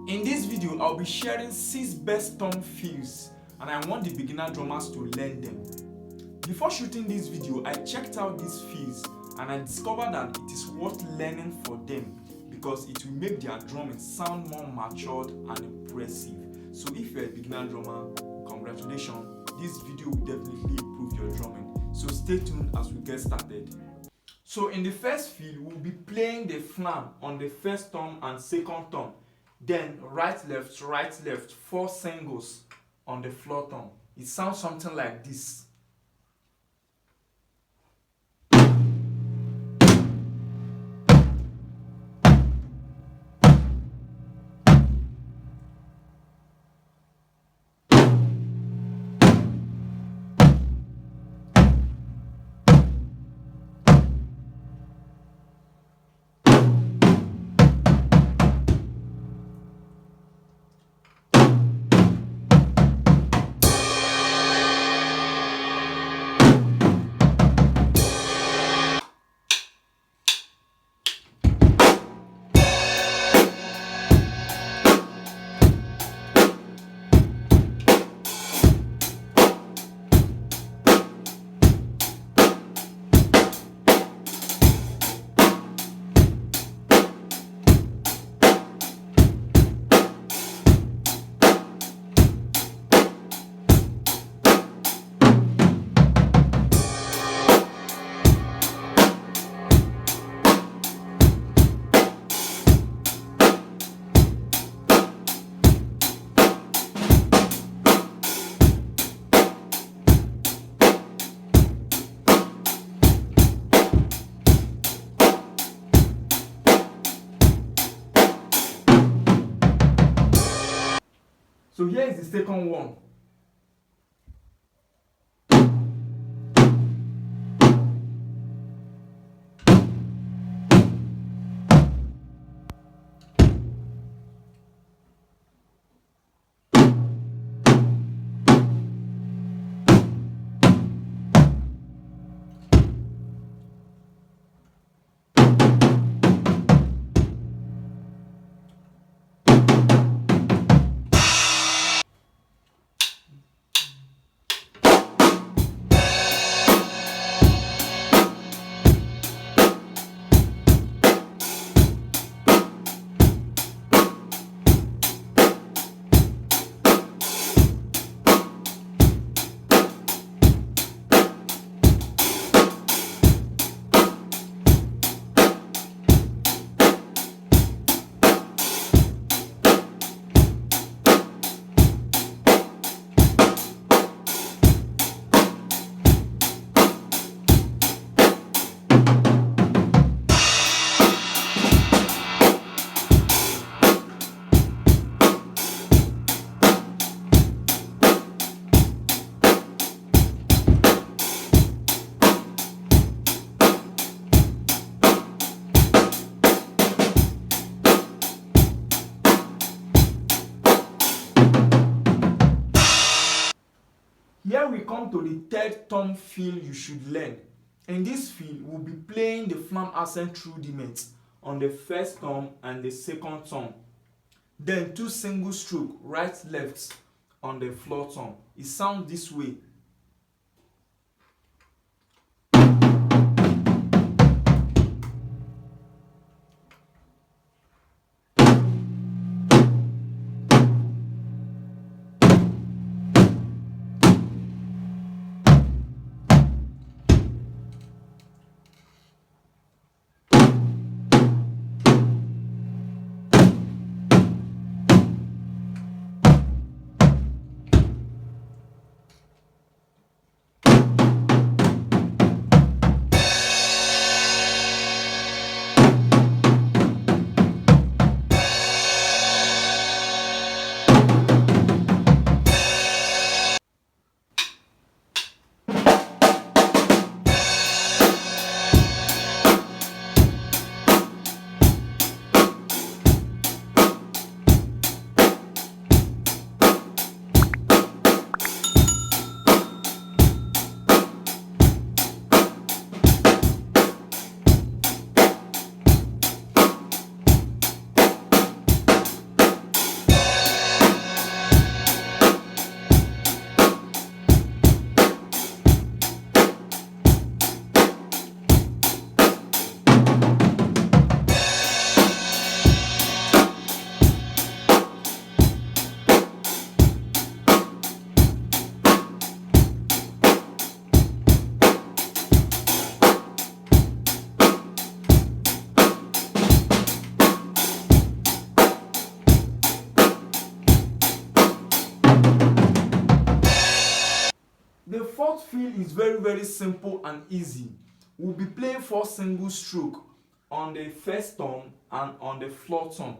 In this video, I'll be sharing 6 best thumb fills and I want the beginner drummers to learn them. Before shooting this video, I checked out these fills and I discovered that it is worth learning for them because it will make their drumming sound more matured and impressive. So if you're a beginner drummer, congratulations, this video will definitely improve your drumming. So stay tuned as we get started. So in the first fill, we'll be playing the flam on the first thumb and second thumb. Then right, left, 4 singles on the floor thumb. It sounds something like this. So here is the second one. Here we come to the third thumb fill you should learn. In this fill, we'll be playing the flam ascent rudiment on the first thumb and the second thumb. Then 2 single stroke, right, left on the floor thumb. It sounds this way. fourth feel is very simple and easy. We'll be playing 4 single stroke on the first tom and on the floor tom.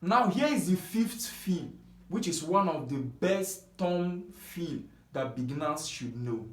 Now here is the fifth feel, which is one of the best tom feel that beginners should know.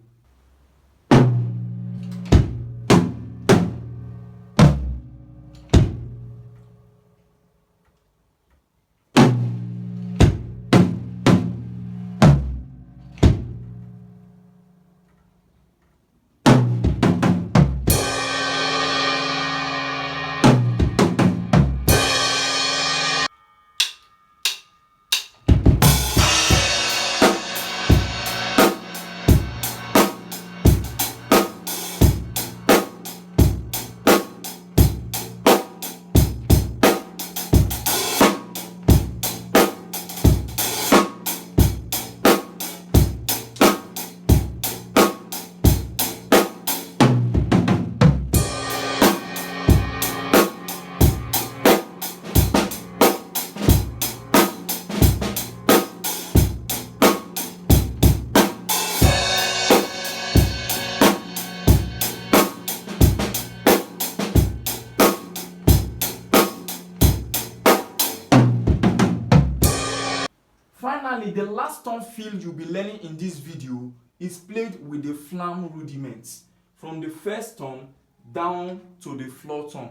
Finally, the last tom feel you'll be learning in this video is played with the flam rudiments from the first tom down to the floor tom,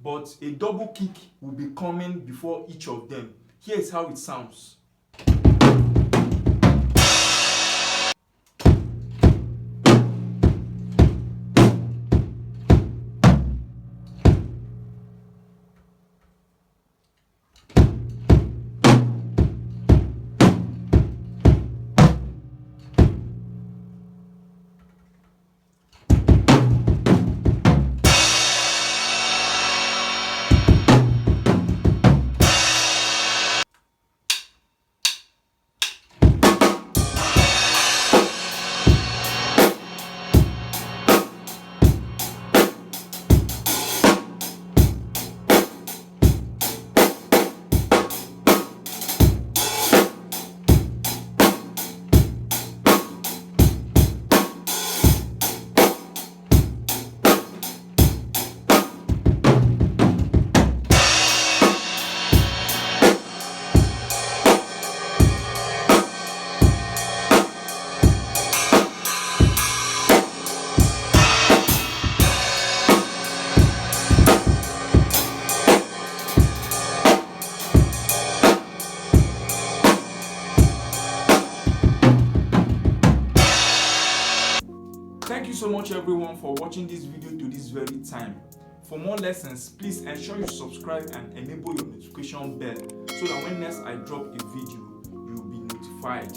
but a double kick will be coming before each of them. Here is how it sounds. Thank you so much everyone for watching this video to this very time. For more lessons, please ensure you subscribe and enable your notification bell so that when next I drop a video, you'll be notified.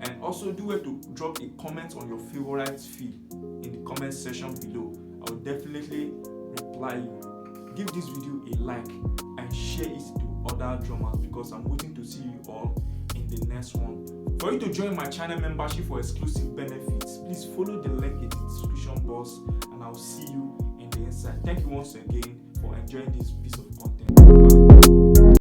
And also do it to drop a comment on your favorite feel in the comment section below. I will definitely reply you. Give this video a like and share it to other drummers because I'm waiting to see you all in the next one. For you to join my channel membership for exclusive benefits, please follow the link in the description box and I'll see you in the inside. Thank you once again for enjoying this piece of content.